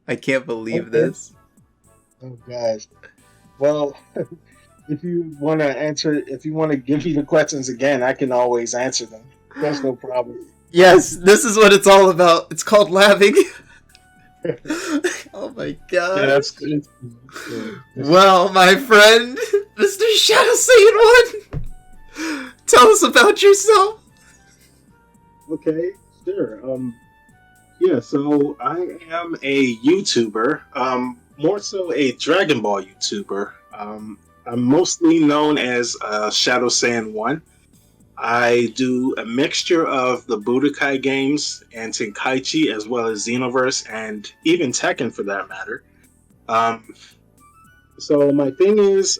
I can't believe Okay. this. Oh gosh. Well, if you want to give me the questions again, I can always answer them. That's no problem. Yes, this is what it's all about. It's called laughing. Oh my Yeah, gosh. that's good. So, Well, my friend, Mr. ShadowSaiyan1, tell us about yourself. okay, sure. Yeah, so I am a YouTuber, more so a Dragon Ball YouTuber. I'm mostly known as ShadowSaiyan1. I do a mixture of the Budokai games and Tenkaichi, as well as Xenoverse and even Tekken for that matter. Um, so my thing is,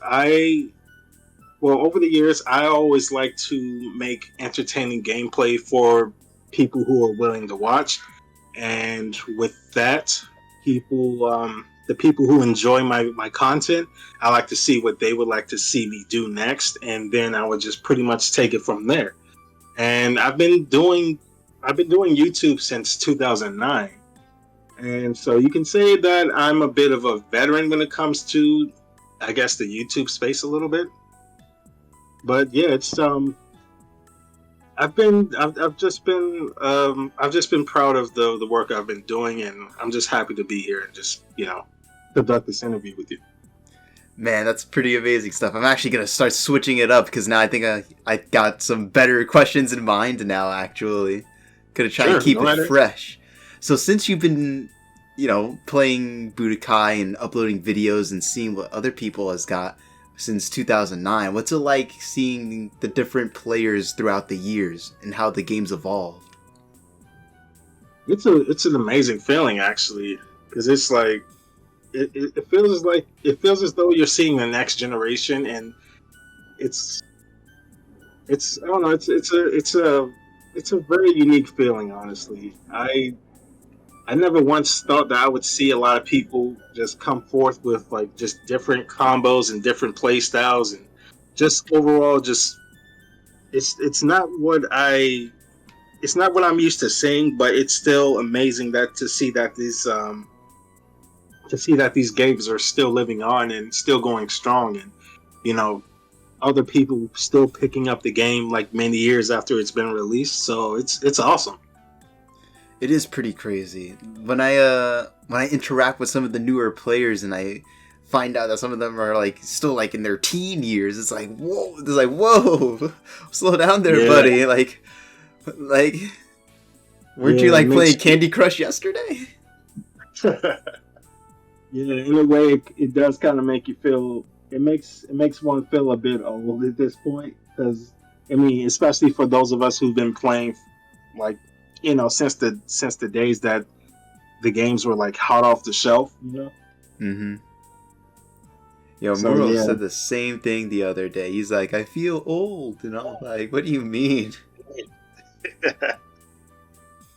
over the years, I always like to make entertaining gameplay for people who are willing to watch. And with that, the people who enjoy my content, I like to see what they would like to see me do next, and then I would just pretty much take it from there. And I've been doing YouTube since 2009, and so you can say that I'm a bit of a veteran when it comes to, I guess, the YouTube space a little bit. But yeah, it's I've just been proud of the work I've been doing, and I'm just happy to be here and just conduct this interview with you. Man, that's pretty amazing stuff. I'm actually gonna start switching it up because now I think I got some better questions in mind now. Actually, gonna try and Sure, keep go it right ahead. fresh. So since you've been, playing Budokai and uploading videos and seeing what other people has got since 2009, what's it like seeing the different players throughout the years and how the game's evolved? It's an amazing feeling actually, because it's like it feels as though you're seeing the next generation, and it's it's I don't know, it's a very unique feeling. Honestly, I never once thought that I would see a lot of people just come forth with like just different combos and different play styles, and just overall just it's not what I it's not what I'm used to seeing, but it's still amazing that to see that these games are still living on and still going strong, and you know other people still picking up the game like many years after it's been released. So it's awesome. It is pretty crazy when I interact with some of the newer players and I find out that some of them are like still like in their teen years. It's like whoa! It's like whoa! Slow down there, Yeah, buddy. Like weren't you yeah, it like playing makes Candy Crush yesterday? yeah, in a way, it does kind of make you feel. It makes one feel a bit old at this point, because I mean, especially for those of us who've been playing, like since the days that the games were like hot off the shelf. Mm-hmm. Yo, So Muro yeah, said the same thing the other day. He's like, I feel old, and I'm like, what do you mean?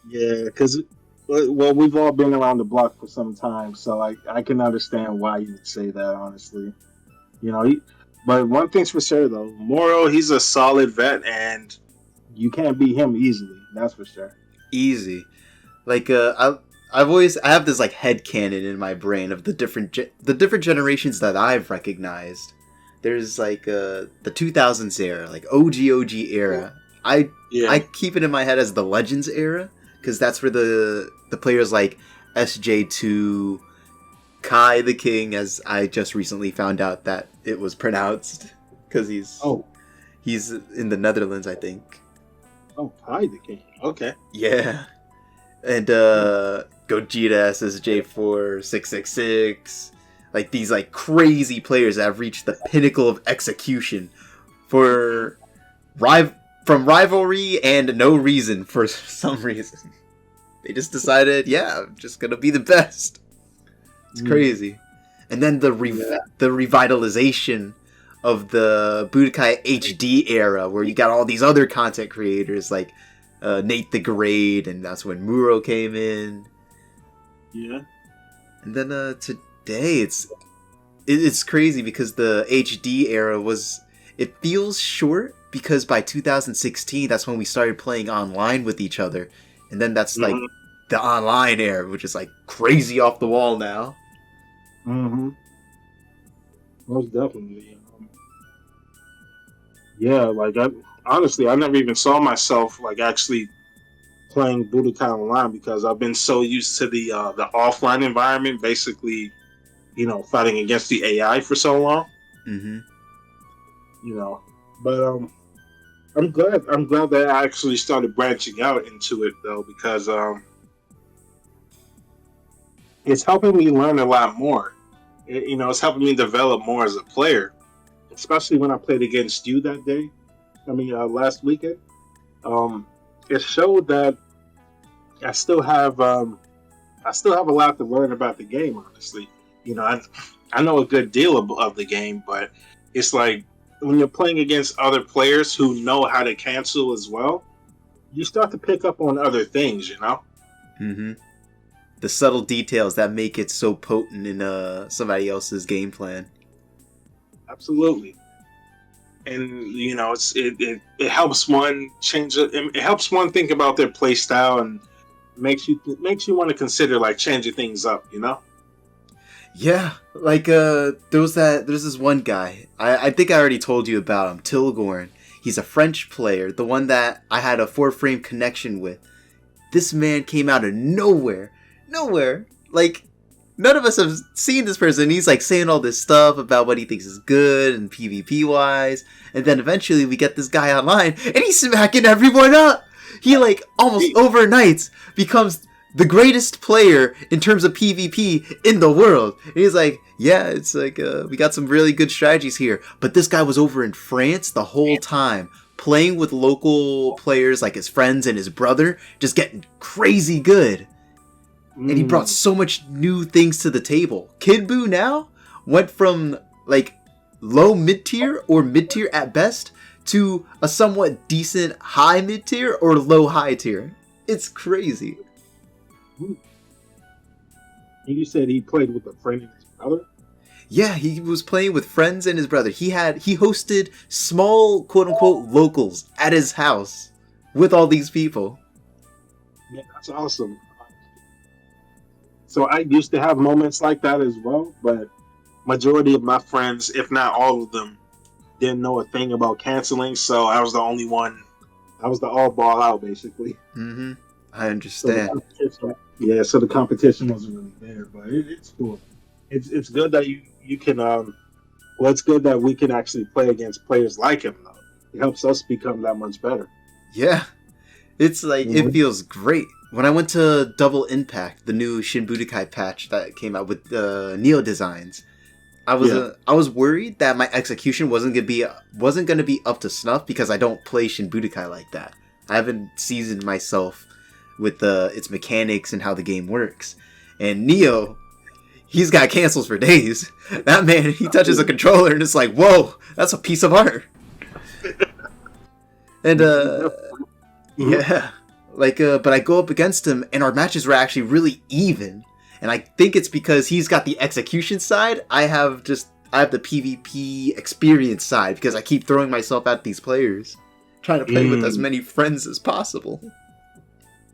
yeah, because well, we've all been around the block for some time, so I can understand why you would say that. Honestly, you know, he, but one thing's for sure though, Moro, he's a solid vet, and you can't beat him easily. That's for sure. Easy. Like I have this like head canon in my brain of the different generations that I've recognized. There's like the 2000s era, like OG era. I Yeah, I keep it in my head as the Legends era because that's where the players like SJ2, Kai the King, as I just recently found out that it was pronounced because oh, he's in the Netherlands, I think. oh, Kai the King. Okay. Yeah. And Hmm. Gogeta SSJ4 666, like these like crazy players that have reached the pinnacle of execution for riv- from rivalry and no reason for some reason. They just decided, yeah, I'm just gonna be the best. It's Hmm. crazy. And then Yeah, the revitalization of the Budokai HD era, where you got all these other content creators like Nate the Great, and that's when Muro came in. yeah. And then today it's crazy because the HD era was it feels short because by 2016 that's when we started playing online with each other, and then that's like Mhm. the online era, which is like crazy off the wall now. Mm-hmm. Most definitely. Yeah, like honestly, I never even saw myself like actually playing Budokai Online because I've been so used to the offline environment, basically, fighting against the AI for so long. Mm-hmm. But I'm glad that I actually started branching out into it though because it's helping me learn a lot more. It's helping me develop more as a player, especially when I played against you that day. Last weekend. Um, it showed that I still have I still have a lot to learn about the game. Honestly, I know a good deal of the game, but it's like when you're playing against other players who know how to cancel as well, you start to pick up on other things. Mm-hmm. The subtle details that make it so potent in somebody else's game plan. Absolutely. And it helps one change it. It helps one think about their play style and makes you want to consider like changing things up. Yeah, like there's this one guy. I think I already told you about him, Tilgorn. He's a French player, the one that I had a 4-frame connection with. This man came out of nowhere. Nowhere. Like, none of us have seen this person. He's like saying all this stuff about what he thinks is good and PvP wise. And then eventually we get this guy online and he's smacking everyone up. He like almost overnight becomes the greatest player in terms of PvP in the world. And he's like, yeah, it's like, we got some really good strategies here. But this guy was over in France the whole time, playing with local players like his friends and his brother, just getting crazy good. And he brought so much new things to the table. Kid Buu now went from like low mid-tier or mid-tier at best to a somewhat decent high mid-tier or low high tier. It's crazy. And you said he played with a friend and his brother? Yeah, he was playing with friends and his brother. He hosted small quote-unquote locals at his house with all these people. Yeah, that's awesome. So I used to have moments like that as well, but majority of my friends, if not all of them, didn't know a thing about canceling, so I was the only one. I was the all ball out, basically. Mm-hmm. I understand. So the competition wasn't really there, but it's cool. It's good that you can it's good that we can actually play against players like him though. It helps us become that much better. Yeah. It's like it feels great. When I went to Double Impact, the new Shin Budokai patch that came out with Neo designs, I was worried that my execution wasn't gonna be up to snuff because I don't play Shin Budokai like that. I haven't seasoned myself with its mechanics and how the game works. And Neo, he's got cancels for days. That man, he touches a controller and it's like, whoa, that's a piece of art. And yeah, like but I go up against him and our matches were actually really even. And I think it's because he's got the execution side. I have the PvP experience side because I keep throwing myself at these players, trying to play with as many friends as possible.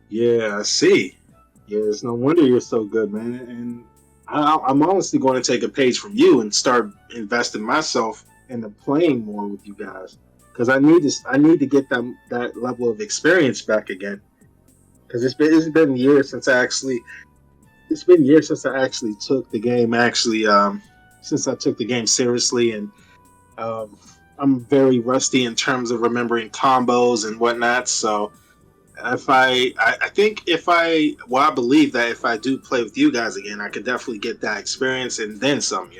Yeah, I see. Yeah, it's no wonder you're so good, man. And I'm honestly going to take a page from you and start investing myself into playing more with you guys because I need to get that level of experience back again. Because it's been years since I actually took the game since I took the game seriously, and I'm very rusty in terms of remembering combos and whatnot. So I believe that if I do play with you guys again, I could definitely get that experience and then some.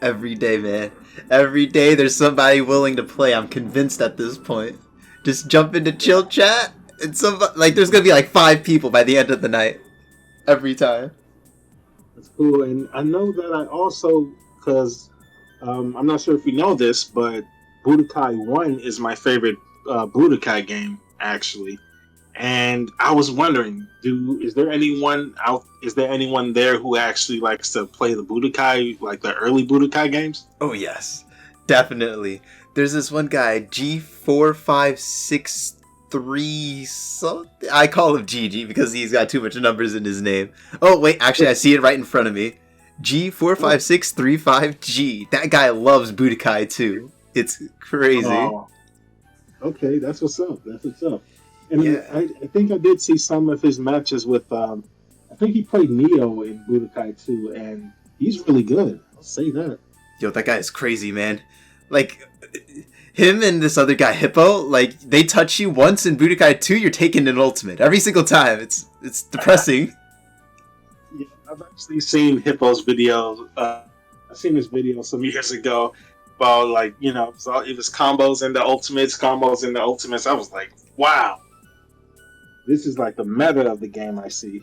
Every day, man. Every day there's somebody willing to play. I'm convinced at this point. Just jump into chill chat and there's gonna be like 5 people by the end of the night. Every time. That's cool. And I know that I also, because I'm not sure if you know this, but Budokai 1 is my favorite Budokai game, actually. And I was wondering, is there anyone there who actually likes to play the Budokai, like the early Budokai games? Oh yes, definitely. There's this one guy, G4563, three something. I call him GG because he's got too much numbers in his name. Oh wait, actually I see it right in front of me. G45635G. That guy loves Budokai too. It's crazy. Oh, okay, that's what's up. That's what's up. And Yeah. I think I did see some of his matches with. I think he played Neo in Budokai 2, and he's really good. I'll say that. Yo, that guy is crazy, man. Like, him and this other guy, Hippo, like, they touch you once in Budokai 2, you're taking an ultimate. Every single time. It's depressing. Yeah, I've actually seen Hippo's videos. I've seen his video some years ago about, like, you know, it was combos in the ultimates, combos in the ultimates. I was like, wow. This is like the meta of the game, I see.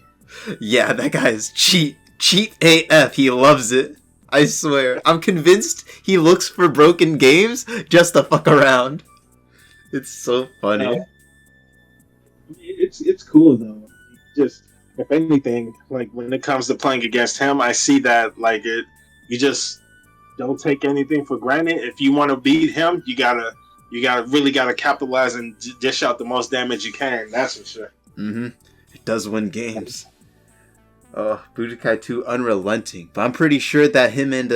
Yeah, that guy is cheat AF. He loves it. I swear. I'm convinced he looks for broken games just to fuck around. It's so funny. It's cool though. Just if anything, like when it comes to playing against him, I see that like you just don't take anything for granted. If you want to beat him, you gotta really capitalize and dish out the most damage you can. That's for sure. Mm-hmm. It does win games. Oh, Budokai 2 unrelenting. But I'm pretty sure that him and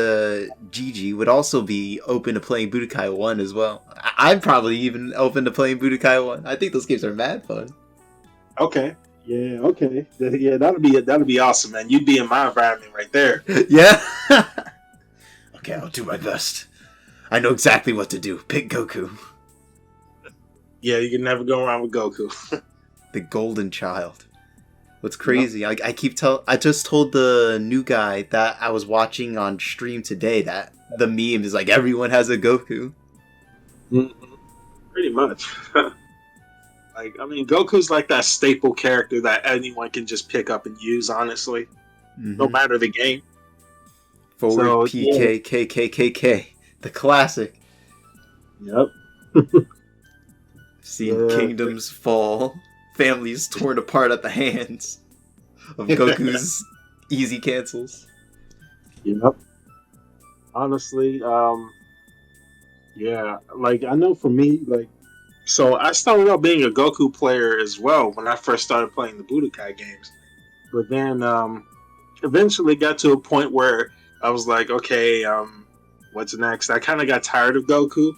Gigi would also be open to playing Budokai 1 as well. I'm probably even open to playing Budokai 1. I think those games are mad fun. Okay. Yeah, okay. Yeah, that'll be awesome, man. You'd be in my environment right there. Yeah? Okay, I'll do my best. I know exactly what to do. Pick Goku. Yeah, you can never go wrong with Goku. The golden child. What's crazy? Yep. I just told the new guy that I was watching on stream today that the meme is like everyone has a Goku. Pretty much. Like, I mean, Goku's like that staple character that anyone can just pick up and use, honestly. Mm-hmm. No matter the game. Forward PK, yeah. KKKK. The classic. Yep. Seen kingdoms fall. Families torn apart at the hands of Goku's easy cancels. Yep. Honestly, yeah, like I know for me, like, so I started out being a Goku player as well when I first started playing the Budokai games. But then eventually got to a point where I was like, okay, what's next? I kind of got tired of Goku.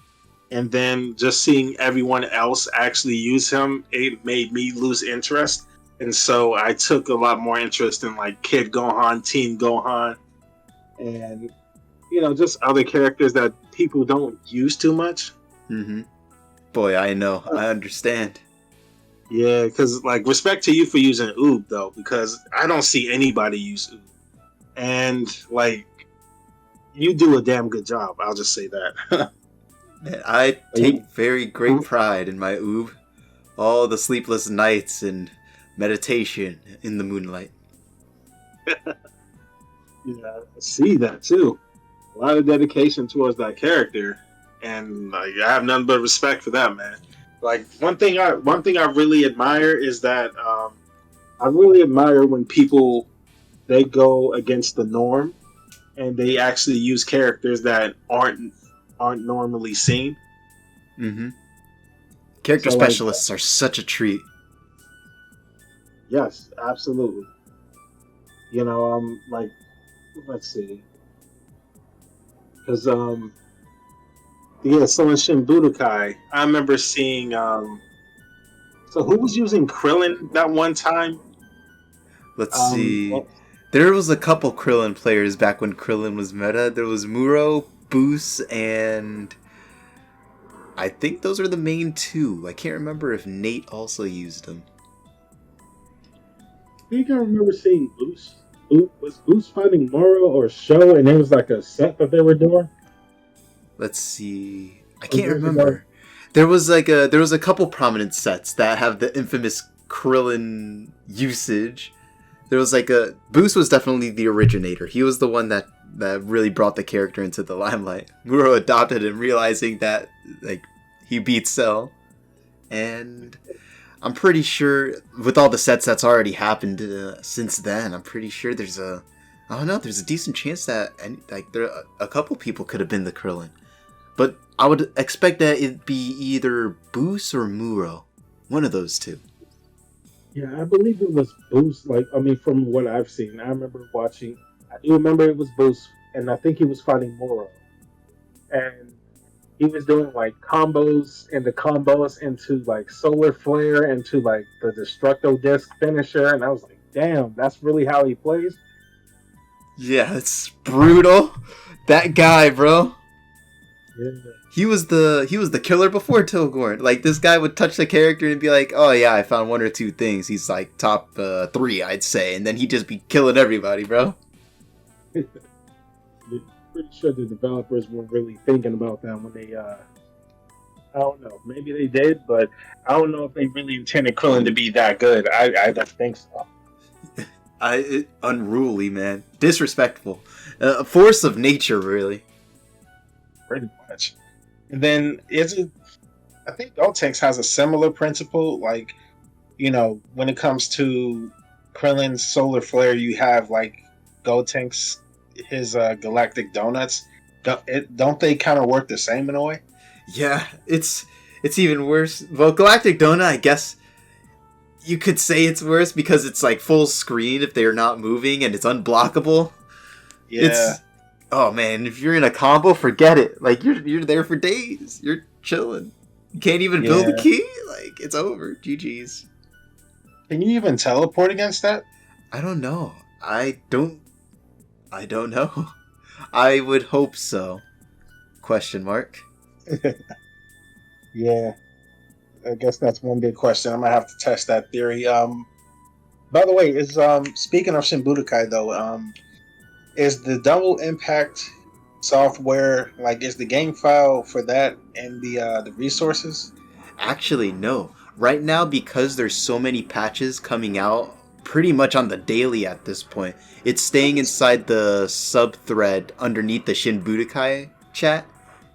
And then just seeing everyone else actually use him, it made me lose interest. And so I took a lot more interest in like Kid Gohan, Teen Gohan, and, you know, just other characters that people don't use too much. Mm-hmm. Boy, I know. I understand. Yeah, because like respect to you for using Oob though, because I don't see anybody use Oob. And like, you do a damn good job. I'll just say that. Man, I take very great pride in my Oob. All the sleepless nights and meditation in the moonlight. Yeah, I see that too. A lot of dedication towards that character, and like I have nothing but respect for that, man. Like one thing I really admire is that I really admire when people they go against the norm and they actually use characters that aren't normally seen. Mm-hmm. Character specialists are such a treat. Yes, absolutely. You know, like, let's see. Because, yeah, so in Shin Budokai, I remember seeing, so who was using Krillin that one time? Let's see. There was a couple Krillin players back when Krillin was meta. There was Muro, Boos, and I think those are the main two. I can't remember if Nate also used them. I think I remember seeing Boos. Was Boos fighting Moro or Sho, and it was like a set that they were doing? Let's see. I can't remember. There was a couple prominent sets that have the infamous Krillin usage. There was Boos was definitely the originator. He was the one that really brought the character into the limelight. Muro adopted him, realizing that he beat Cell, and I'm pretty sure with all the sets that's already happened since then, I'm pretty sure there's a decent chance that a couple people could have been the Krillin, but I would expect that it'd be either Boos or Muro. One of those two. Yeah, I believe it was Boost. Like, I mean, from what I've seen, I remember watching. I do remember it was Boost, and I think he was fighting Moro, and he was doing like combos and the combos into like Solar Flare into like the Destructo Disc finisher, and I was like, damn, that's really how he plays. Yeah, it's brutal. That guy, bro. Yeah, He was the killer before Togorn. Like, this guy would touch the character and be like, "Oh yeah, I found one or two things." He's like top 3, I'd say, and then he'd just be killing everybody, bro. pretty sure the developers were really thinking about that when they. I don't know. Maybe they did, but I don't know if they really intended Krillin to be that good. I don't think so. Unruly, man, disrespectful, a force of nature, really. Pretty much. And then is it? I think Gotenks has a similar principle. Like, when it comes to Krillin's Solar Flare, you have like Gotenks, his Galactic Donuts. Don't they kind of work the same in a way? Yeah, it's even worse. Well, Galactic Donut, I guess you could say it's worse because it's like full screen if they're not moving and it's unblockable. Yeah. Oh man, if you're in a combo, forget it. Like, you're there for days. You're chilling. You can't even build a key. Like, it's over. GG's. Can you even teleport against that? I don't know. I don't know. I would hope so. Question mark. Yeah. I guess that's one big question. I'm gonna have to test that theory. By the way, is speaking of Shin Budokai though, is the double impact software, like, is the game file for that and the resources? Actually, no. Right now, because there's so many patches coming out pretty much on the daily at this point, it's staying inside the sub-thread underneath the Shin Budokai chat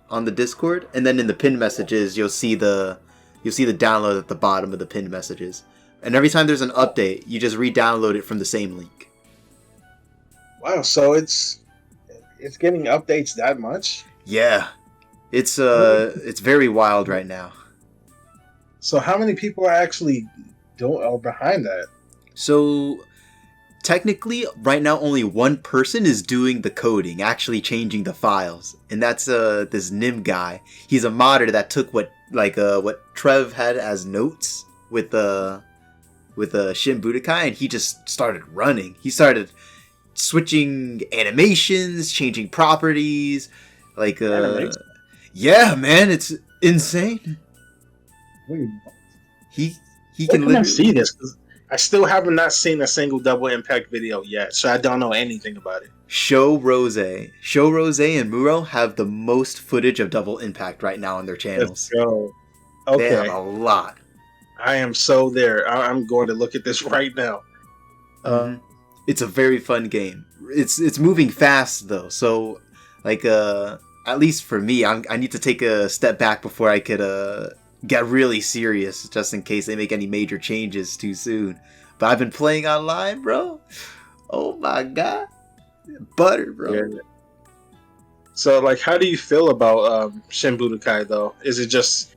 on the Discord, and then in the pinned messages, you'll see the download at the bottom of the pinned messages. And every time there's an update, you just re-download it from the same link. Wow, so it's getting updates that much? Yeah. It's very wild right now. So how many people are actually behind that? So technically, right now, only one person is doing the coding, actually changing the files, and that's this Nim guy. He's a modder that took what Trev had as notes with Shin Budokai, and he just started running. He started switching animations, changing properties, like yeah, man, it's insane. Wait, He where can can I literally see this? 'Cause I still have not seen a single double impact video yet, so I don't know anything about it. Show Rose and Muro have the most footage of Double Impact right now on their channels. Let's go. They have Okay, a lot. I am so there. I'm going to look at this right now. It's a very fun game. It's moving fast though, so like at least for me, I need to take a step back before I could get really serious, just in case they make any major changes too soon. But I've been playing online, bro. Oh my god, butter, bro. Yeah. So, like, how do you feel about Shin Budokai though? Is it just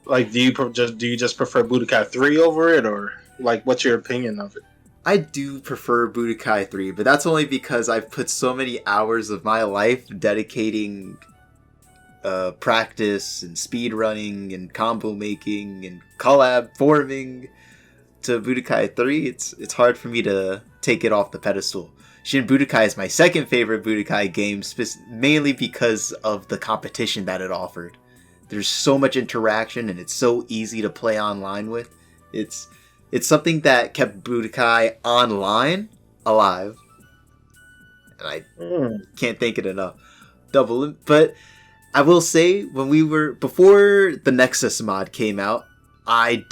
like, do you just prefer Budokai 3 over it, or like, what's your opinion of it? I do prefer Budokai 3, but that's only because I've put so many hours of my life dedicating practice and speed running and combo making and collab forming to Budokai 3. It's hard for me to take it off the pedestal. Shin Budokai is my second favorite Budokai game, mainly because of the competition that it offered. There's so much interaction and it's so easy to play online with. It's something that kept Budokai online alive. And I can't thank it enough. But I will say, before the Nexus mod came out, I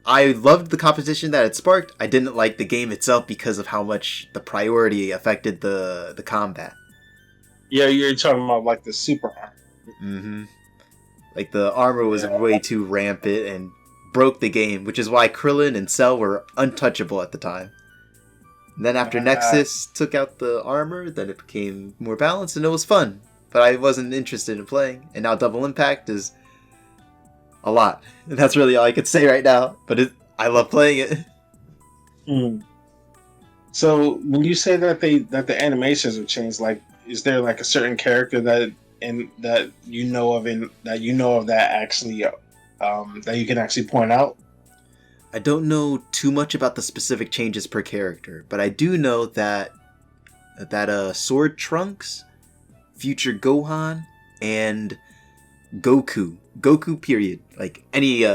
loved the competition that it sparked. I didn't like the game itself because of how much the priority affected the combat. Yeah, you're talking about like the super armor. Mm-hmm. Like, the armor was way too rampant and broke the game, which is why Krillin and Cell were untouchable at the time. And then after Nexus took out the armor, then it became more balanced and it was fun. But I wasn't interested in playing. And now Double Impact is a lot. And that's really all I could say right now. But I love playing it. Mm. So when you say that the animations have changed, like, is there like a certain character that you know of that actually that you can actually point out? I don't know too much about the specific changes per character, but I do know that Sword Trunks, Future Gohan, and Goku period, like any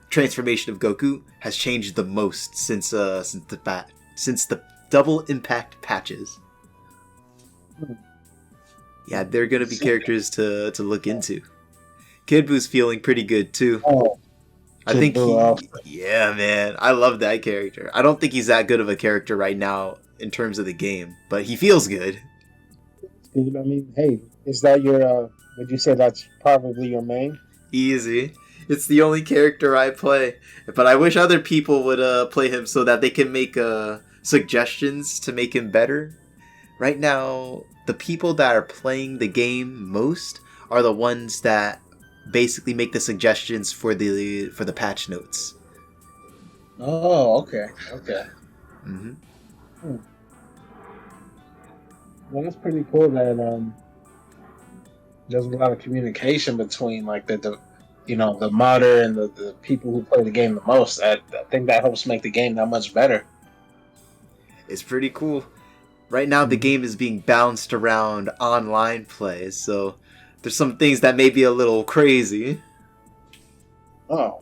transformation of Goku has changed the most since the double impact patches. Yeah, they're gonna be characters to look into. Kid Boo's feeling pretty good too. Oh, I think yeah, man, I love that character. I don't think he's that good of a character right now in terms of the game, but he feels good. I mean, hey, is that your? Would you say that's probably your main? Easy. It's the only character I play, but I wish other people would play him so that they can make suggestions to make him better. Right now, the people that are playing the game most are the ones that basically make the suggestions for the patch notes. Oh, okay. Mm-hmm. Well, that's pretty cool that there's a lot of communication between like the modder and the people who play the game the most. I think that helps make the game that much better. It's pretty cool. Right now, the game is being bounced around online play, so there's some things that may be a little crazy. Oh.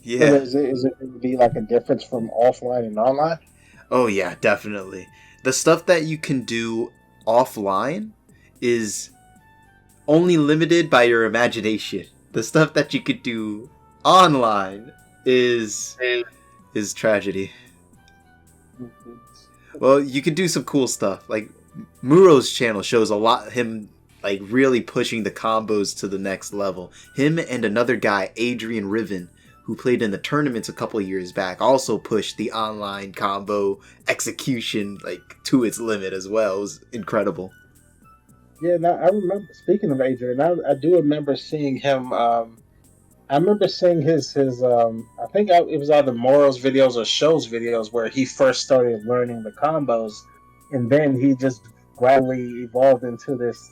Yeah. So is it going to be like a difference from offline and online? Oh yeah, definitely. The stuff that you can do offline is only limited by your imagination. The stuff that you could do online is tragedy. Well, you can do some cool stuff. Like Muro's channel shows a lot him like really pushing the combos to the next level. Him and another guy, Adrian Riven, who played in the tournaments a couple years back, also pushed the online combo execution like to its limit as well. It was incredible. Yeah, now I remember. Speaking of Adrian, I do remember seeing him. I remember seeing his. I think it was either Moro's videos or Show's videos where he first started learning the combos, and then he just gradually evolved into this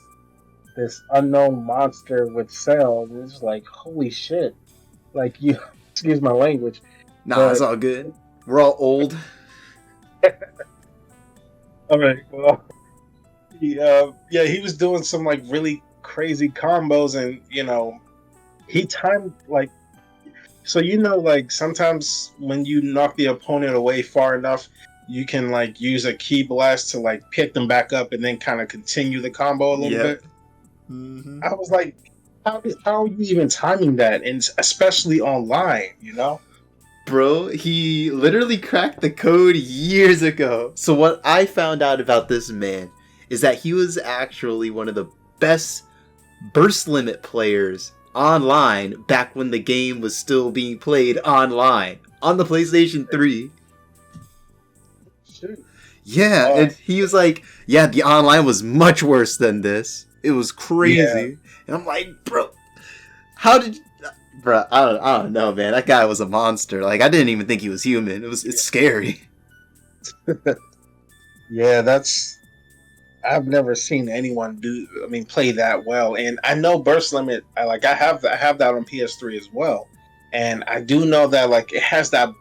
unknown monster with Cell. It's like, holy shit! Like you, excuse my language. Nah, it's all good. We're all old. All right, well. He was doing some like really crazy combos, and he timed like like sometimes when you knock the opponent away far enough, you can like use a key blast to like pick them back up and then kind of continue the combo a little bit. Mm-hmm. I was like, how are you even timing that, and especially online, Bro, he literally cracked the code years ago. So what I found out about this man is that he was actually one of the best burst limit players online back when the game was still being played online on the PlayStation 3. Shoot. Yeah, and he was like, yeah, the online was much worse than this. It was crazy. Yeah. And I'm like, bro, how did... Bro, I don't know, man. That guy was a monster. Like, I didn't even think he was human. It's scary. Yeah, I've never seen anyone play that well. And I know burst limit. I have that on PS3 as well, and I do know that like it has that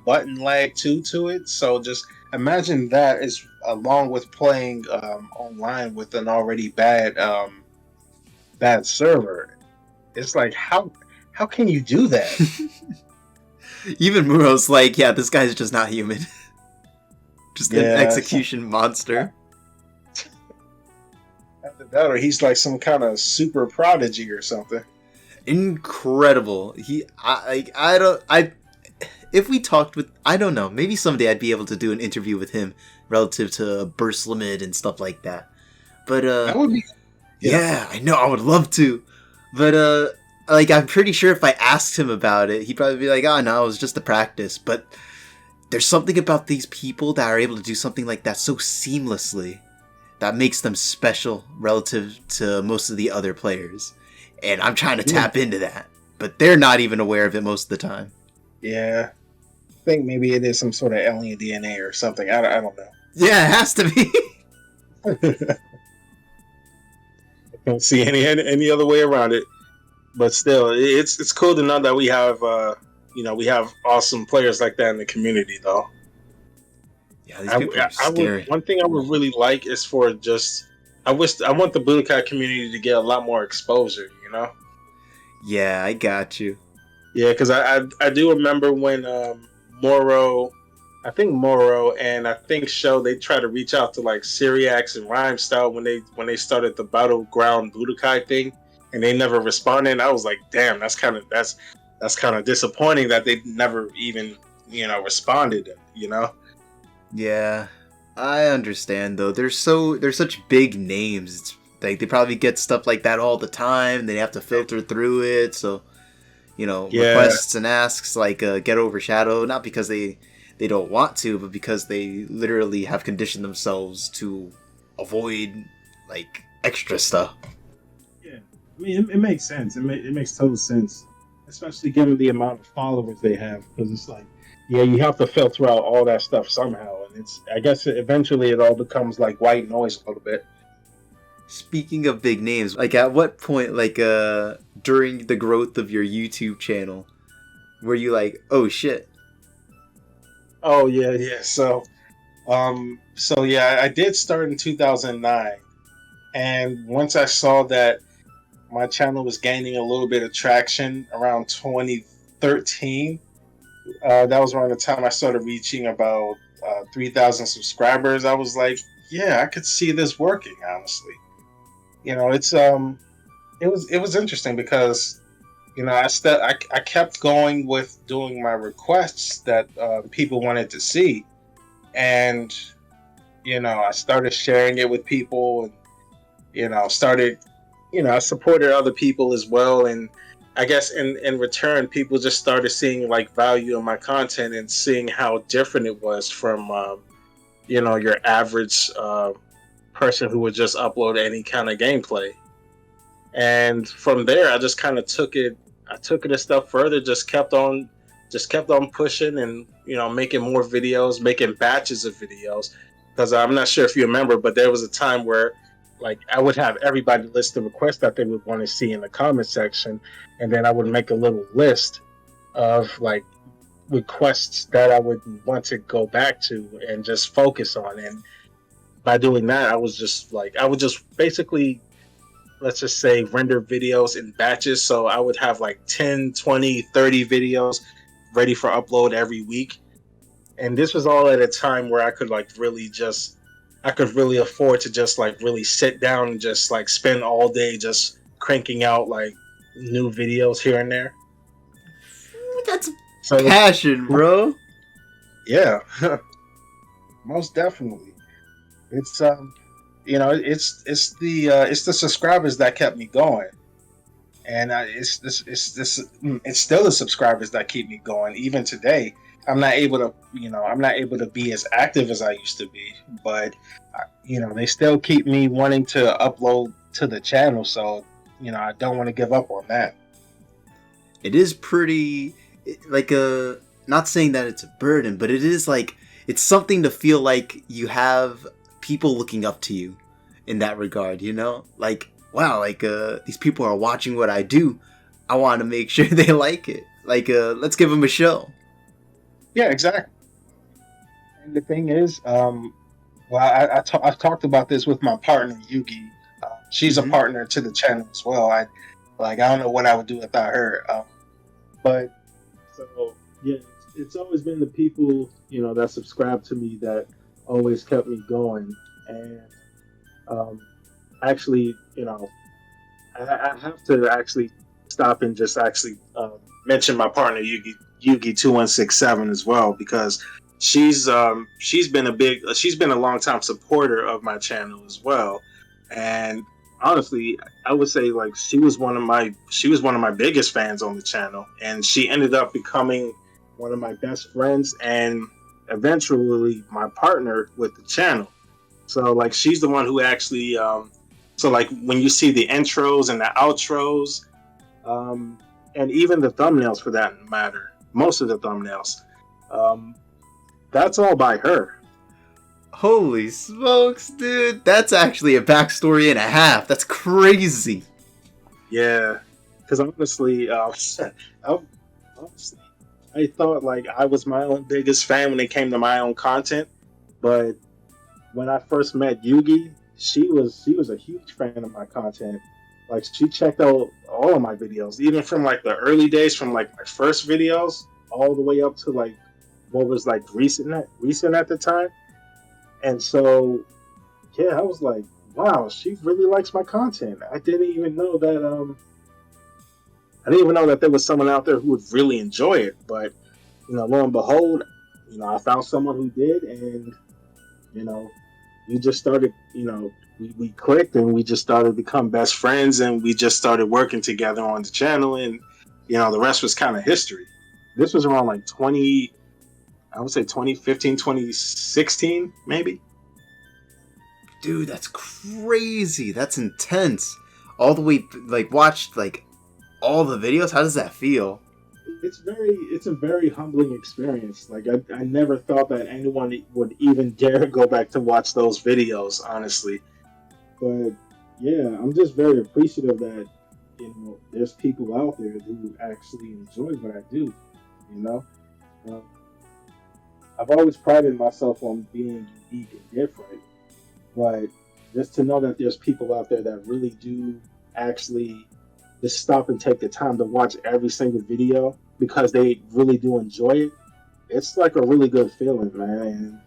button lag too to it. So just imagine that is along with playing online with an already bad server. It's like how can you do that? Even Muro's like, yeah, this guy's just not human. Just an execution monster. After that, or he's like some kind of super prodigy or something. Incredible. If we talked with, I don't know, maybe someday I'd be able to do an interview with him relative to burst limit and stuff like that. But that would be, yeah, I know, I would love to. But I'm pretty sure if I asked him about it, he'd probably be like, oh no, it was just a practice. But there's something about these people that are able to do something like that so seamlessly that makes them special relative to most of the other players. And I'm trying to tap into that. but they're not even aware of it most of the time. Yeah. I think maybe it is some sort of alien DNA or something. I don't know. Yeah, it has to be. I don't see any other way around it. But still, it's cool to know that we have we have awesome players like that in the community, though. Yeah, these people are scary. One thing I would really like is for just I want the Budokai community to get a lot more exposure. You know. Yeah, I got you. Yeah, because I do remember when Moro and I think Sho, they tried to reach out to like Syriax and Rhymestyle when they started the Battleground Budokai thing, and they never responded. And I was like, damn, that's kind of disappointing that they never even responded. You know. Yeah, I understand though. They're such big names. It's like they probably get stuff like that all the time. They have to filter through it, so requests and asks like get overshadowed, not because they don't want to, but because they literally have conditioned themselves to avoid like extra stuff. Yeah, I mean it makes sense. It makes total sense, especially given the amount of followers they have. Because it's like, yeah, you have to filter out all that stuff somehow, and I guess eventually it all becomes like white noise a little bit. Speaking of big names, like at what point, like during the growth of your YouTube channel, were you like, oh shit? Oh yeah. So yeah, I did start in 2009, and once I saw that my channel was gaining a little bit of traction around 2013, that was around the time I started reaching about 3,000 subscribers. I was like, yeah, I could see this working, honestly. It was interesting because I kept going with doing my requests that people wanted to see, and I started sharing it with people, and I supported other people as well, and I guess in return, people just started seeing like value in my content and seeing how different it was from your average person who would just upload any kind of gameplay. And from there, I just kind of took it a step further. Just kept on pushing, and making more videos, making batches of videos. Because I'm not sure if you remember, but there was a time where like I would have everybody list the requests that they would want to see in the comment section, and then I would make a little list of like requests that I would want to go back to and just focus on. And by doing that, I would just basically, let's just say, render videos in batches. So I would have like 10, 20, 30 videos ready for upload every week. And this was all at a time where I could really afford to just like really sit down and just like spend all day just cranking out like new videos here and there. That's passion, bro. Yeah, most definitely. It's it's the subscribers that kept me going, and it's still the subscribers that keep me going even today. I'm not able to be as active as I used to be, but they still keep me wanting to upload to the channel, so I don't want to give up on that. It is pretty like not saying that it's a burden, but it is like it's something to feel like you have people looking up to you in that regard, like, wow, like these people are watching what I do. I want to make sure they like it, like let's give them a show. Yeah, exactly. And the thing is, I've talked about this with my partner Yugi. She's a partner to the channel as well. I don't know what I would do without her. But so yeah, it's always been the people that subscribe to me that always kept me going. And actually, I have to actually stop and just actually mention my partner Yugi2167 as well, because she's been a long time supporter of my channel as well. And honestly, I would say like she was one of my biggest fans on the channel, and she ended up becoming one of my best friends and eventually my partner with the channel. So like she's the one who actually so like when you see the intros and the outros, and even the thumbnails for that matter. Most of the thumbnails, um, that's all by her. Holy smokes, dude! That's actually a backstory and a half. That's crazy. Yeah, because honestly, honestly, I thought like I was my own biggest fan when it came to my own content, but when I first met Yugi, she was a huge fan of my content. Like she checked out all of my videos, even from like the early days, from like my first videos, all the way up to like what was like recent at the time. And so yeah, I was like, wow, she really likes my content. I didn't even know that there was someone out there who would really enjoy it. But lo and behold, I found someone who did, and you know, we just started. We clicked, and we just started to become best friends, and we just started working together on the channel, and the rest was kind of history. This was around like 20, I would say 2015, 2016, maybe. Dude, that's crazy. That's intense. All the way, like, watched, like, all the videos? How does that feel? It's a very humbling experience. Like I never thought that anyone would even dare go back to watch those videos, honestly. But yeah, I'm just very appreciative that there's people out there who actually enjoy what I do. You know, um, I've always prided myself on being unique and different, but just to know that there's people out there that really do actually just stop and take the time to watch every single video because they really do enjoy it. It's like a really good feeling, man. And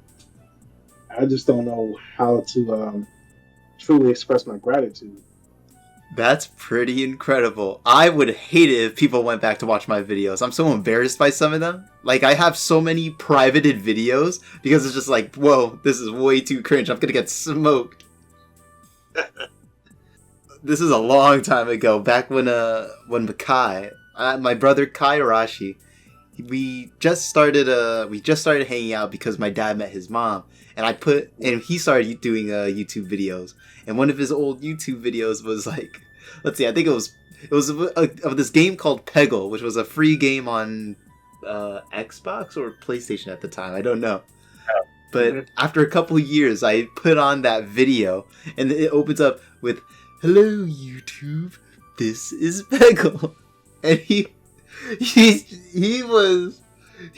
I just don't know how to truly express my gratitude. That's pretty incredible. I would hate it if people went back to watch my videos. I'm so embarrassed by some of them. Like, I have so many privated videos because it's just like, whoa, this is way too cringe. I'm gonna get smoked. This is a long time ago, back when Kai, my brother Kai Arashi, we just started hanging out because my dad met his mom, and he started doing YouTube videos, and one of his old YouTube videos was like, let's see, I think it was of this game called Peggle, which was a free game on Xbox or PlayStation at the time, I don't know. But after a couple of years, I put on that video, and it opens up with, "Hello YouTube, this is Peggle," and he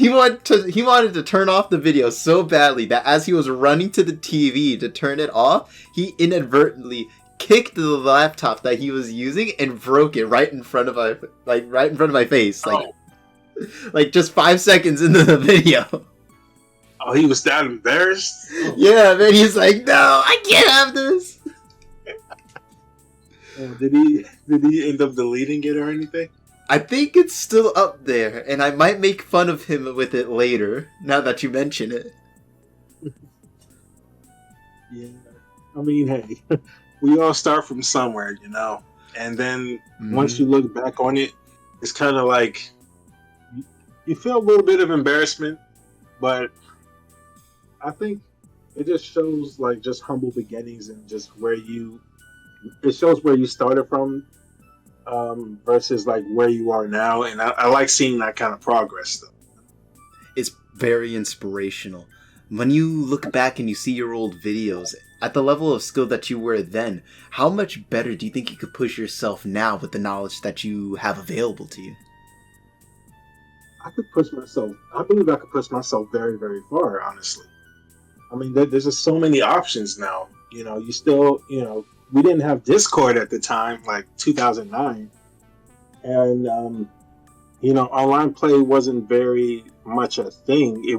wanted to turn off the video so badly that as he was running to the TV to turn it off, he inadvertently kicked the laptop that he was using and broke it right in front of my face, like just 5 seconds into the video. Oh, he was that embarrassed? Yeah, man, he's like, "No, I can't have this." Did he end up deleting it or anything? I think it's still up there, and I might make fun of him with it later, now that you mention it. Yeah. I mean, hey, we all start from somewhere, and then once you look back on it, it's kind of like you feel a little bit of embarrassment, but I think it just shows like just humble beginnings and just it shows where you started from versus like where you are now, and I like seeing that kind of progress though. It's very inspirational. When you look back and you see your old videos, at the level of skill that you were then, how much better do you think you could push yourself now with the knowledge that you have available to you? I believe I could push myself very, very far, honestly. I mean, there's just so many options now. You still, we didn't have Discord at the time, like 2009. And, online play wasn't very much a thing. It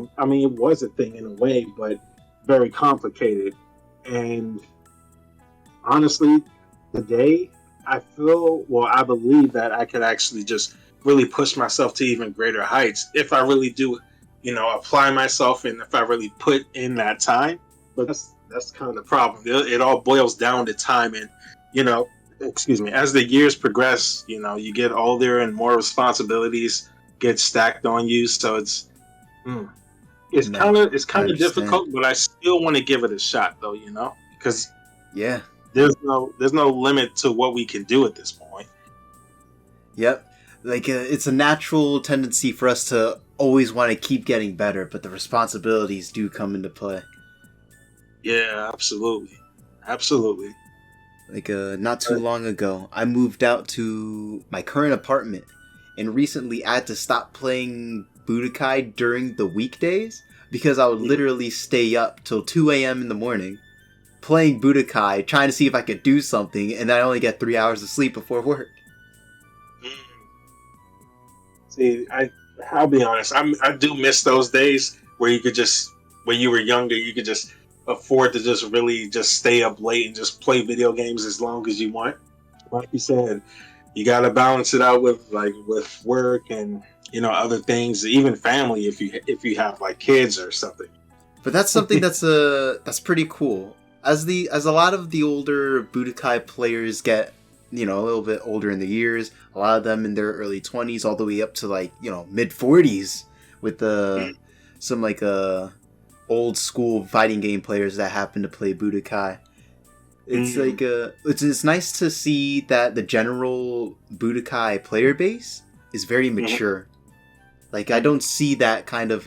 was a thing in a way, but very complicated. And honestly, today, I believe that I could actually just really push myself to even greater heights if I really do, apply myself and if I really put in that time. But that's kind of the problem. It all boils down to time, and as the years progress, you get older and more responsibilities get stacked on you. So it's kind of difficult, but I still want to give it a shot, though. Because there's no limit to what we can do at this point. Yep. like it's a natural tendency for us to always want to keep getting better, but the responsibilities do come into play. Yeah, absolutely. Absolutely. Like not too long ago, I moved out to my current apartment, and recently I had to stop playing Budokai during the weekdays because I would literally stay up till 2 a.m. in the morning playing Budokai, trying to see if I could do something, and I only get 3 hours of sleep before work. See, I'll be honest. I do miss those days where you could just, when you were younger, you could just afford to just really just stay up late and just play video games as long as you want. Like you said, you got to balance it out with work and other things, even family if you have like kids or something. But that's something that's pretty cool. As a lot of the older Budokai players get, a little bit older in the years, a lot of them in their early 20s all the way up to like, mid 40s with some like old school fighting game players that happen to play Budokai. It's like it's nice to see that the general Budokai player base is very mature. Like I don't see that kind of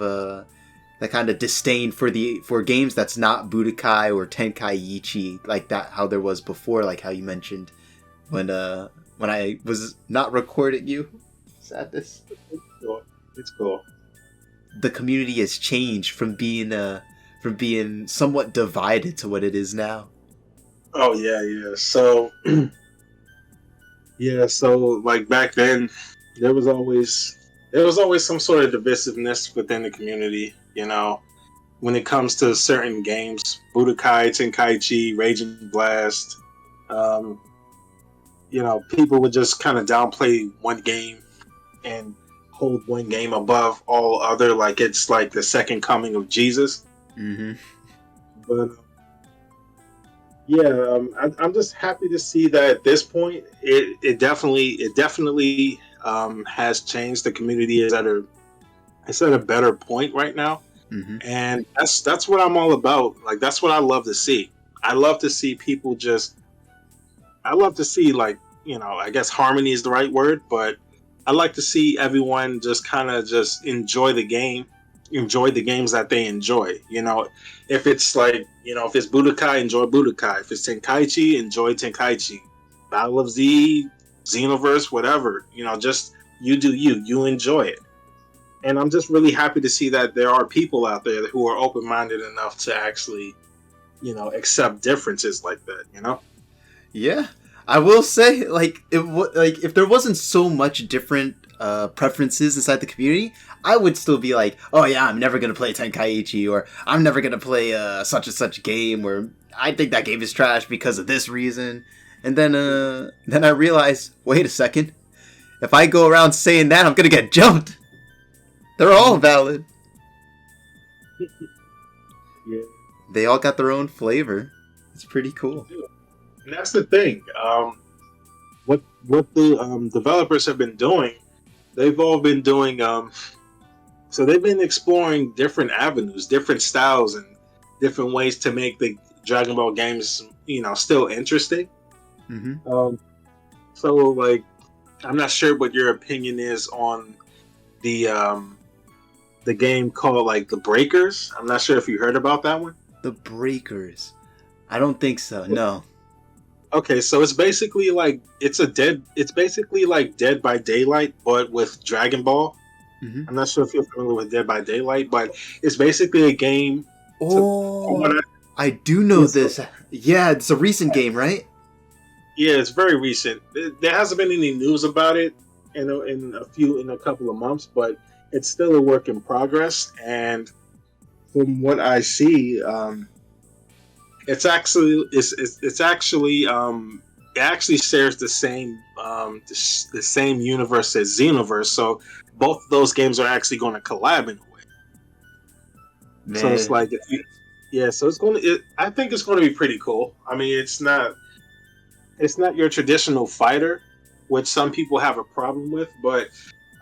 disdain for games that's not Budokai or Tenkaichi like that, how there was before, like how you mentioned when I was not recording you. Sadness. It's cool. The community has changed from being somewhat divided to what it is now. Oh yeah. So so like back then there was always some sort of divisiveness within the community, when it comes to certain games, Budokai, Tenkaichi, Raging Blast. People would just kind of downplay one game and hold one game above all other, like it's like the second coming of Jesus. Mm-hmm. But I'm just happy to see that at this point it definitely has changed. The community is at a better point right now. Mm-hmm. And that's what I'm all about. Like that's what I love to see. I love to see people like, I guess harmony is the right word, but I like to see everyone just kind of just enjoy the games that they enjoy. If it's like, if it's Budokai, enjoy Budokai. If it's Tenkaichi, enjoy Tenkaichi. Battle of Z, Xenoverse, whatever. Just you do you enjoy it. And I'm just really happy to see that there are people out there who are open-minded enough to actually, accept differences like that. Yeah, I will say, if there wasn't so much different preferences inside the community, I would still be like, oh yeah, I'm never gonna play Tenkaichi, or I'm never gonna play such and such game, or I think that game is trash because of this reason. And then I realized, wait a second, if I go around saying that, I'm gonna get jumped. They're all valid. Yeah. They all got their own flavor. It's pretty cool. And that's the thing. What the developers have been doing, they've all been doing. So they've been exploring different avenues, different styles, and different ways to make the Dragon Ball games, still interesting. Mm-hmm. So like, I'm not sure what your opinion is on the game called like The Breakers. I'm not sure if you heard about that one. The Breakers. I don't think so. No. Okay, so it's basically like it's basically like Dead by Daylight, but with Dragon Ball. Mm-hmm. I'm not sure if you're familiar with Dead by Daylight, but it's basically a game. I do know this. Yeah, it's a recent game, right? Yeah, it's very recent. There hasn't been any news about it in a couple of months, but it's still a work in progress. And from what I see, it actually shares the same universe as Xenoverse. So both of those games are actually going to collab in a way. Man. So it's like, I think it's going to be pretty cool. I mean, it's not your traditional fighter, which some people have a problem with, but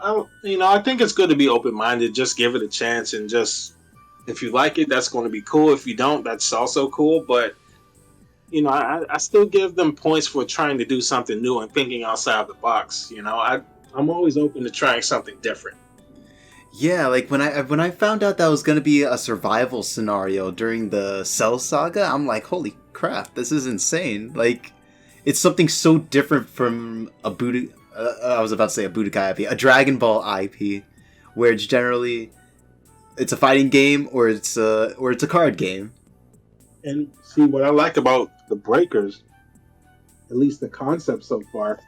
I think it's good to be open-minded. Just give it a chance, and just if you like it, that's going to be cool. If you don't, that's also cool. But I still give them points for trying to do something new and thinking outside the box. I'm always open to trying something different. Yeah, like when I found out that was gonna be a survival scenario during the Cell Saga, I'm like, holy crap, this is insane! Like, it's something so different from a Budokai. I was about to say a Budokai IP, a Dragon Ball IP, where it's generally it's a fighting game or it's a card game. And see, what I like about the Breakers, at least the concept so far,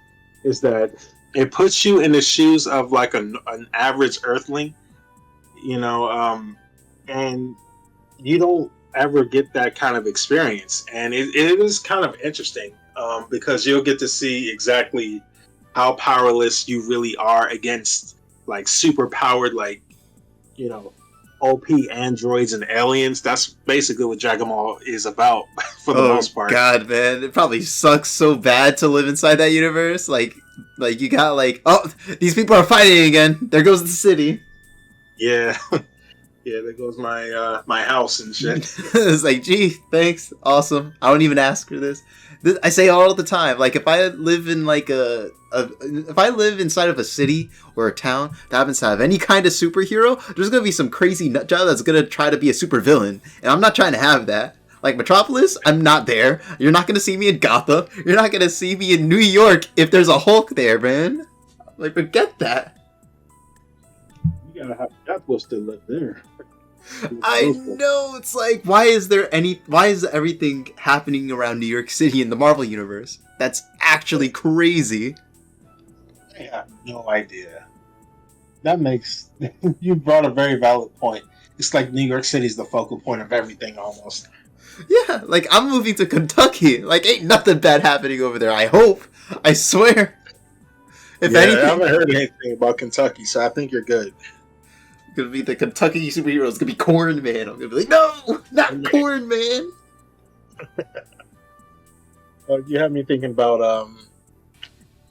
is that it puts you in the shoes of like an average Earthling, you know, and you don't ever get that kind of experience, and it is kind of interesting because you'll get to see exactly how powerless you really are against like super powered, like, you know, OP androids and aliens. That's basically what Dragon Ball is about for the most part. God, man, it probably sucks so bad to live inside that universe. Like you got like, oh, these people are fighting again. There goes the city. Yeah. Yeah, there goes my my house and shit. It's like, gee, thanks, awesome. I don't even ask for this. I say all the time. Like, if I live in like if I live inside of a city or a town that happens to have any kind of superhero, there's gonna be some crazy nutjob that's gonna try to be a supervillain, and I'm not trying to have that. Like Metropolis, I'm not there. You're not gonna see me in Gotham. You're not gonna see me in New York if there's a Hulk there, man. Like, forget that. You gotta have Deathwish to live there. I know, it's like, why is everything happening around New York City in the Marvel Universe? That's actually crazy. I have no idea. That makes you brought a very valid point. It's like New York City is the focal point of everything almost. Yeah, like, I'm moving to Kentucky. Like, ain't nothing bad happening over there, I hope. I swear. If anything, I haven't heard anything about Kentucky, so I think you're good. Gonna be the Kentucky superhero. It's gonna be Corn Man. I'm gonna be like, no, not Corn Man. You have me thinking about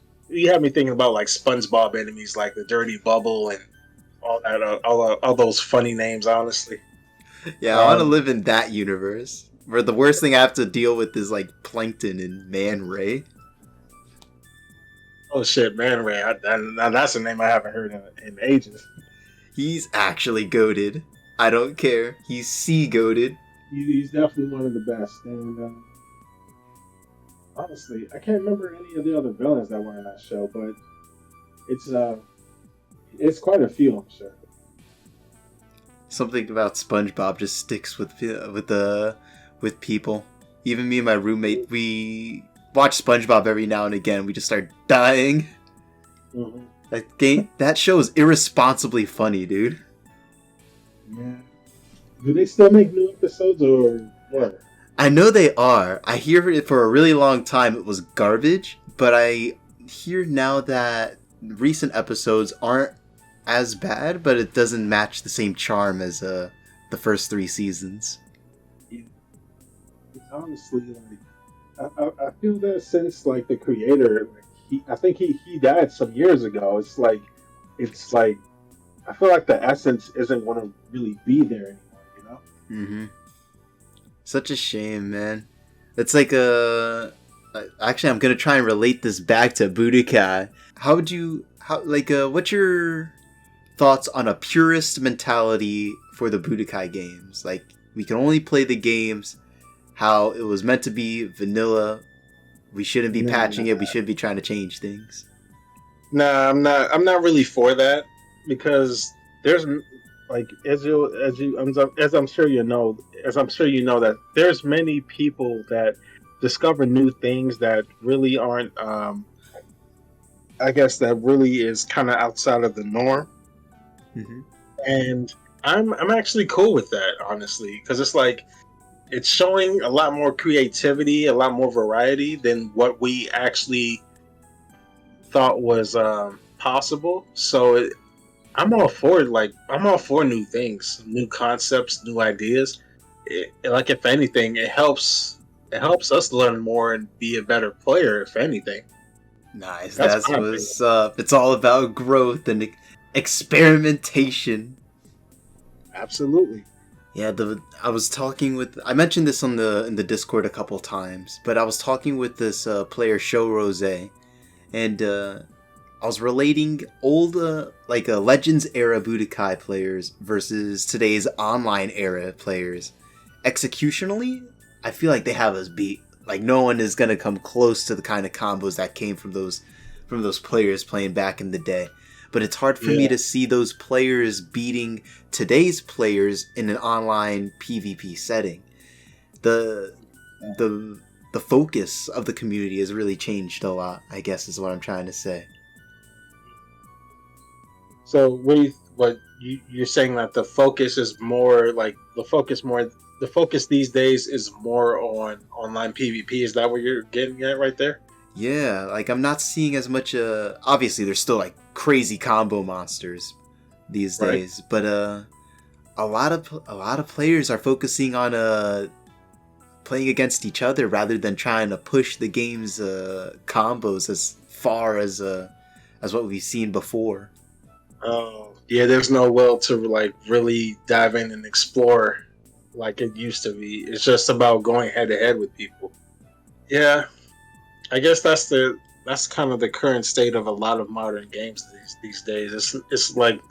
like SpongeBob enemies, like the Dirty Bubble and all that, all those funny names. Honestly, Yeah, I want to live in that universe where the worst thing I have to deal with is like Plankton and Man Ray. oh shit, Man Ray! Now that's a name I haven't heard in ages. He's actually goated. I don't care. He's C-goated. He's definitely one of the best. And honestly, I can't remember any of the other villains that were in that show, but it's quite a few, I'm sure. Something about SpongeBob just sticks with people. Even me and my roommate, we watch SpongeBob every now and again. We just start dying. Mm-hmm. That show is irresponsibly funny, dude. Yeah. Do they still make new episodes or what? I know they are. I hear it for a really long time it was garbage, but I hear now that recent episodes aren't as bad, but it doesn't match the same charm as the first 3 seasons. Yeah. It's honestly, like, I feel that since like the creator, like, I think he died some years ago. It's like I feel like the essence isn't going to really be there anymore. You know? Mm-hmm. Such a shame, man. It's like actually, I'm gonna try and relate this back to Budokai. What's your thoughts on a purist mentality for the Budokai games? Like, we can only play the games how it was meant to be, vanilla. We shouldn't be patching it. We should be trying to change things. Nah, I'm not really for that, because there's like as I'm sure you know that there's many people that discover new things that really aren't I guess that really is kind of outside of the norm. Mm-hmm. And I'm actually cool with that, honestly, because it's like it's showing a lot more creativity, a lot more variety than what we actually thought was possible. So I'm all for it. Like, I'm all for new things, new concepts, new ideas. Like, if anything, it helps us learn more and be a better player. If anything, nice. That's what's up. It's all about growth and experimentation. Absolutely. Yeah, I mentioned this in the Discord a couple times, but I was talking with this player Show Rose, and I was relating old, like a Legends era Budokai players versus today's online era players. Executionally, I feel like they have us beat. Like no one is gonna come close to the kind of combos that came from those players playing back in the day. But it's hard for me to see those players beating today's players in an online PvP setting. The focus of the community has really changed a lot, I guess is what I'm trying to say. So you're saying that the focus is more like the focus these days is more on online PvP. Is that what you're getting at right there? Yeah, like I'm not seeing as much. Obviously, there's still like crazy combo monsters these days, but a lot of players are focusing on playing against each other rather than trying to push the game's combos as far as what we've seen before. Oh, yeah. There's no will to like really dive in and explore like it used to be. It's just about going head to head with people. Yeah, I guess that's kind of the current state of a lot of modern games these days. It's like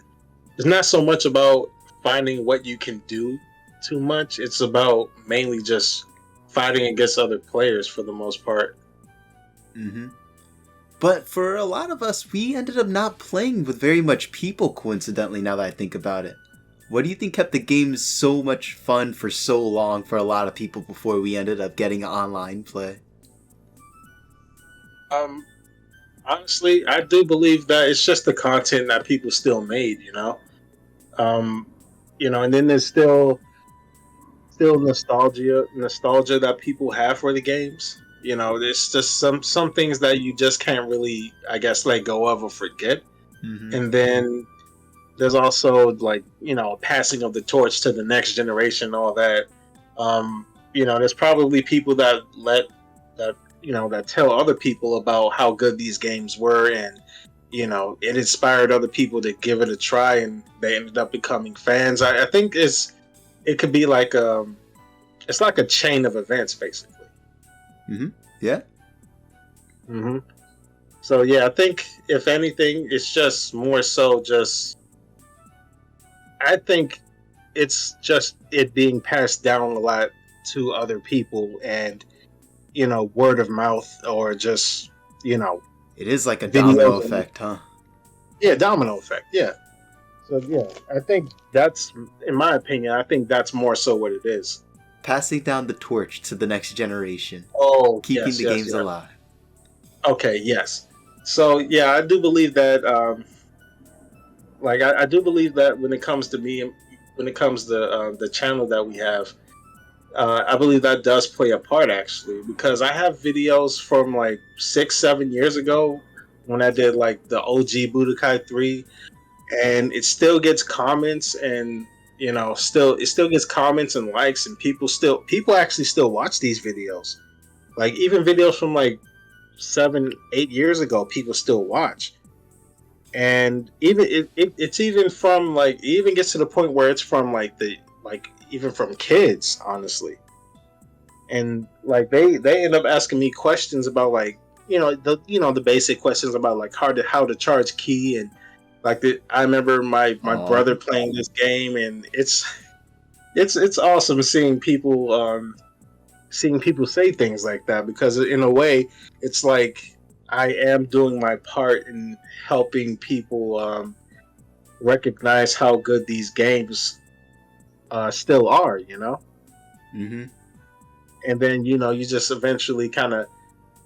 it's not so much about finding what you can do too much. It's about mainly just fighting against other players for the most part. Mm-hmm. But for a lot of us, we ended up not playing with very much people, coincidentally, now that I think about it. What do you think kept the game so much fun for so long for a lot of people before we ended up getting online play? Um, Honestly, I do believe that it's just the content that people still made. Um, and then there's still nostalgia that people have for the games. There's just some things that you just can't really, I guess, let go of or forget. Mm-hmm. And then there's also like passing of the torch to the next generation, all that. There's probably people that that tell other people about how good these games were, and it inspired other people to give it a try, and they ended up becoming fans. I think it could be like it's like a chain of events, basically. Mm-hmm. Yeah. Mm-hmm. So yeah, I think if anything, it's just more so just. I think it's just it being passed down a lot to other people, and word of mouth, or just It is like a videos domino effect, huh? Yeah, domino effect. Yeah. So yeah, I think that's, in my opinion, I think that's more so what it is. Passing down the torch to the next generation. Oh, Keeping the games alive. Okay, yes. So yeah, I do believe that. I do believe that when it comes to me, when it comes to the channel that we have, I believe that does play a part, actually, because I have videos from like 6-7 years ago when I did like the OG Budokai 3, and it still gets comments, and it still gets comments and likes, and people actually still watch these videos. Like even videos from like 7-8 years ago, people still watch. And even it's even from like it even gets to the point where it's from even from kids, honestly. And like they end up asking me questions about like the basic questions about like how to charge key, and like I remember my brother playing this game, and it's awesome seeing people say things like that, because in a way it's like I am doing my part in helping people recognize how good these games still are, Mm-hmm. and then you just eventually kind of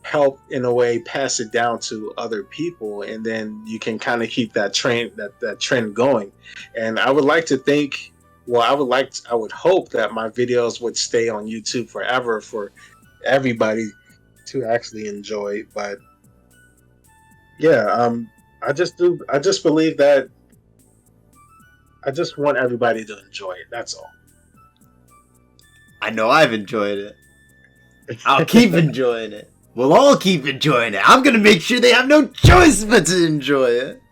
help in a way pass it down to other people, and then you can kind of keep that trend going. And I would like to think, well, I would hope that my videos would stay on YouTube forever for everybody to actually enjoy. But yeah, I just believe that I just want everybody to enjoy it. That's all. I know I've enjoyed it. I'll keep enjoying it. We'll all keep enjoying it. I'm gonna make sure they have no choice but to enjoy it.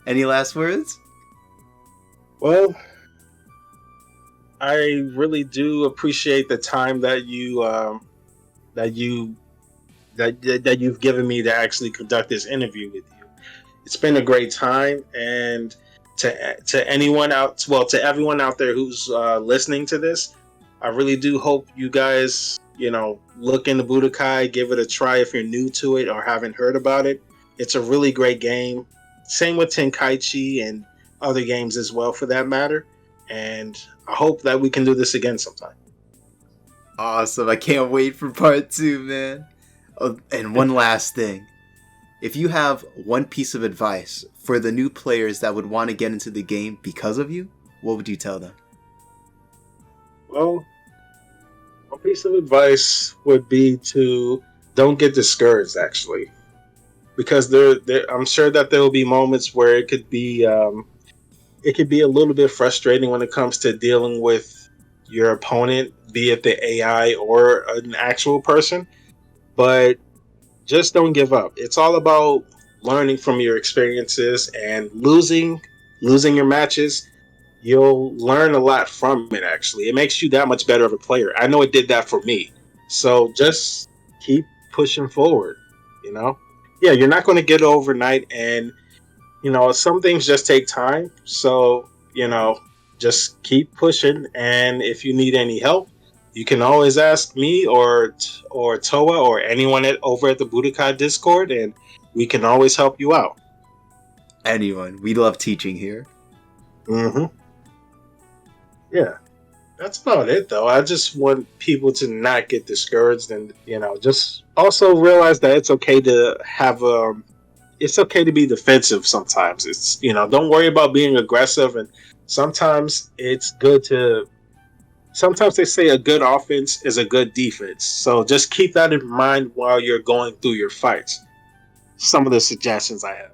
Any last words? Well, I really do appreciate the time that you that you've given me to actually conduct this interview with you. It's been a great time, and to anyone out, well, to everyone out there who's listening to this, I really do hope you guys, look into Budokai, give it a try if you're new to it or haven't heard about it. It's a really great game. Same with Tenkaichi and other games as well, for that matter. And I hope that we can do this again sometime. Awesome. I can't wait for part 2, man. Oh, and one last thing. If you have one piece of advice for the new players that would want to get into the game because of you, what would you tell them? Well, one piece of advice would be to don't get discouraged, actually. Because I'm sure that there will be moments where it could be a little bit frustrating when it comes to dealing with your opponent, be it the AI or an actual person. But just don't give up. It's all about learning from your experiences and losing your matches. You'll learn a lot from it, actually. It makes you that much better of a player. I know it did that for me. So just keep pushing forward, Yeah, you're not going to get it overnight, and, some things just take time. So, just keep pushing, and if you need any help, you can always ask me or Toa or anyone over at the Budokai Discord, and we can always help you out. Anyone. We love teaching here. Mm-hmm. Yeah. That's about it, though. I just want people to not get discouraged and, just also realize that it's okay to it's okay to be defensive sometimes. It's, don't worry about being aggressive, and sometimes it's good to... Sometimes they say a good offense is a good defense. So just keep that in mind while you're going through your fights. Some of the suggestions I have.